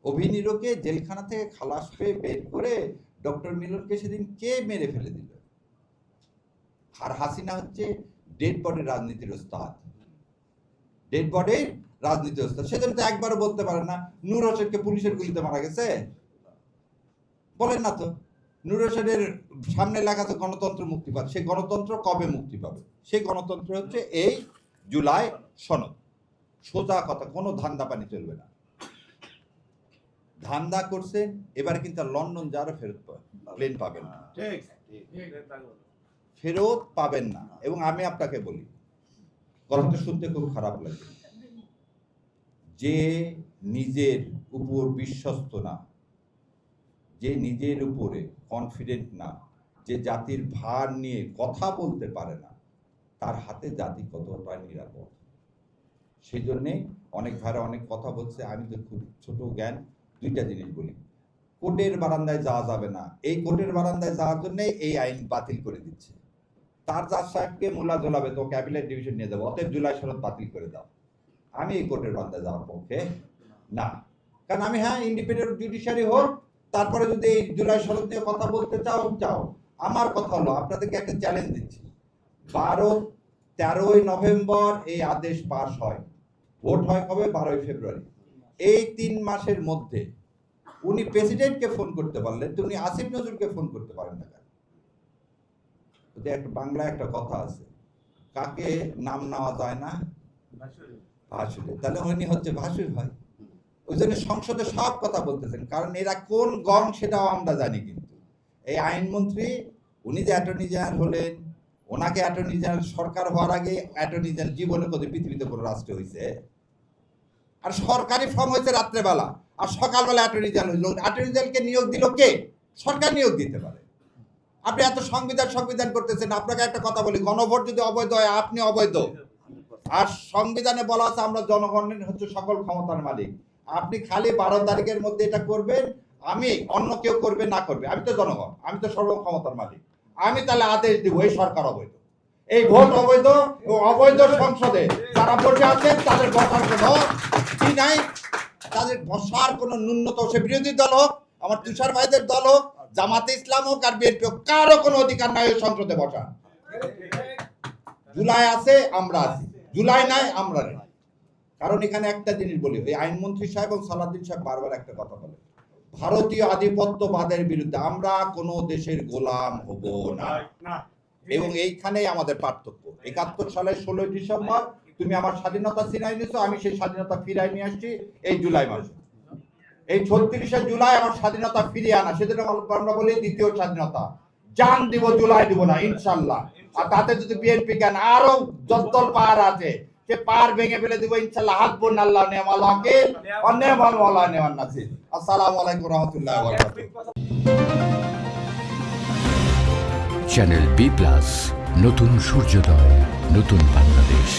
অভিনীরকে জেলখানা থেকে খালাস পেয়ে বের করে ডক্টর মিলনকে সেদিন কে মেরে ফেলে দিল? আর হাসিনা হচ্ছে ডেড বডির রাজনীতির ওস্তাদ, ডেড বডির রাজনীতির ওস্তাদ। সেজন্য তো একবারও বলতে পারে না নূর হোসেনকে পুলিশের গুলিতে মারা গেছে, বলেন না তো। নূর হোসেনের সামনে লেখা আছে গণতন্ত্র মুক্তি পাবে, সেই গণতন্ত্র কবে মুক্তি পাবে? সেই গণতন্ত্র হচ্ছে এই জুলাই সনদ। সোজা কথা, কোনো ধান্দা পানি চলবে না। ধান্দা করছে এবারে কিন্তু লন্ডন যারা ফেরত প্লেন পাবেন না, ফেরত পাবেন না। এবং আমি আপনাকে বলি, কথাটা শুনতে খুব খারাপ লাগে, যে নিজের উপর বিশ্বস্ত না, যে নিজের উপরে কনফিডেন্ট না, যে জাতির ভার নিয়ে কথা বলতে পারে না, তার হাতে জাতি কতটা নিরাপদ। সেই জন্যে অনেক ভাইরা অনেক কথা বলছে, আমি তো খুব ছোট জ্ঞান, দুইটা জিনিস বলি। কোর্টের বারান্দায় যাওয়া যাবে না, এই কোর্টের বারান্দায় যাওয়ার জন্য এই আইন বাতিল করে দিচ্ছে। তার জাজ সাহেবকে মোল্লা ঝোলাবে, তো ক্যাপিটাল ডিভিশন নিয়ে যাবো, অতএব জুলাই সনদ বাতিল করে দাও। আমি এই কোর্টের বারান্দায় যাওয়ার পক্ষে না, কারণ আমি ইন্ডিপেন্ডেন্ট জুডিশিয়ারি হোক, তারপরে যদি এই জুলাই সনদ নিয়ে কথা বলতে চাও। আমার কথা হলো, আপনাদেরকে একটা চ্যালেঞ্জ দিচ্ছি, 13ই নভেম্বর এই আদেশ পাস হয়, ভোট হয় কবে? 12ই ফেব্রুয়ারি। এই 3 মাসের মধ্যে উনি প্রেসিডেন্টকে ফোন করতে পারলেন, তো উনি আসিফ নজরুলকে ফোন করতে পারেন না কেন? একটা বাংলা একটা কথা আছে, কাকে নাম নেওয়া যায় না? ভাসুরে। তাহলে উনি হচ্ছে ভাসুর হয়। ওই জন্য সংসদে সব কথা বলতেছেন, কারণ এরা কোন গং সেটাও আমরা জানি। কিন্তু এই আইনমন্ত্রী, উনি যে অ্যাটর্নি জেনারেল হলেন, ওনাকে অ্যাটর্নি জেনারেল সরকার হওয়ার আগে অ্যাটর্নি জেনারেল জীবনে কত পৃথিবীতে কোনো রাষ্ট্র হয়েছে? আর সরকারি ফর্ম হয়েছে রাত্রেবেলা, আর সকালবেলা অ্যাটর্নি জেনারেল হইল। অ্যাটর্নি জেনারেলকে নিয়োগ দিল কে? সরকার নিয়োগ দিতে পারে। আপনি এত সংবিধান করতেছেন। আপনাকে একটা কথা বলি, গণভোট যদি অবৈধ হয়, আপনি অবৈধ। আর সংবিধানে বলা আছে আমরা জনগণের হচ্ছে সকল ক্ষমতার মালিক। আপনি খালি 12 তারিখের মধ্যে এটা করবেন, আমি অন্য কেউ করবে না করবে, আমি তো জনগণ, আমি তো সর্ব ক্ষমতার মালিক। আমি তাহলে আদেশ দিব এই সরকার অবৈধ, এই ভোট অবৈধ। অবৈধ সংসদে যারা বসে আছেন তাদের বসার কোনো কি নাই, তাদের বসার কোনো ন্যূনতম, সে বিরোধী দল হোক, আমার তুষার ভাইদের দল হোক, জামাতে ইসলাম হোক আর বিএনপি হোক, কারো কোনো অধিকার নাই ওই সংসদে বসা। জুলাই আছে আমরা আছি, জুলাই নাই আমরা নেই। কারণ এখানে একটা জিনিস বলি, ওই আইনমন্ত্রী সাহেব এবং সালাউদ্দিন সাহেব বারবার একটা কথা বলে, ভারতীয় আধিপত্যবাদের বিরুদ্ধে আমরা কোনো দেশের গোলাম হব না। এবং এইখানেই আমাদের পার্থক্য। 71 সালের 16ই ডিসেম্বর তুমি আমার স্বাধীনতা ছিনাই নিয়েছো, আমি সেই স্বাধীনতা ফিরাই নিয়ে আসছি এই জুলাই মাসে। এই 36শে জুলাই আমার স্বাধীনতা ফিরিয়ে আনা, সেজন্য আমরা বলি দ্বিতীয় স্বাধীনতা। জান দিব, জুলাই দিব না ইনশাল্লাহ। আর তাতে যদি বিএনপি কেন আরো যতদল পাহাড় আছে, সে পাহাড় ভেঙে ফেলে দিব ইনশাল্লাহ। হাসবুনাল্লাহ ওয়া নি'মাল ওয়াকিল ওয়া নি'মাল মাওলা ওয়া নি'মান নাসির। আসসালামু আলাইকুম ওয়া রাহমাতুল্লাহি ওয়া বারাকাতুহু। চ্যানেল B+, নতুন সূর্যোদয়, নতুন বাংলাদেশ।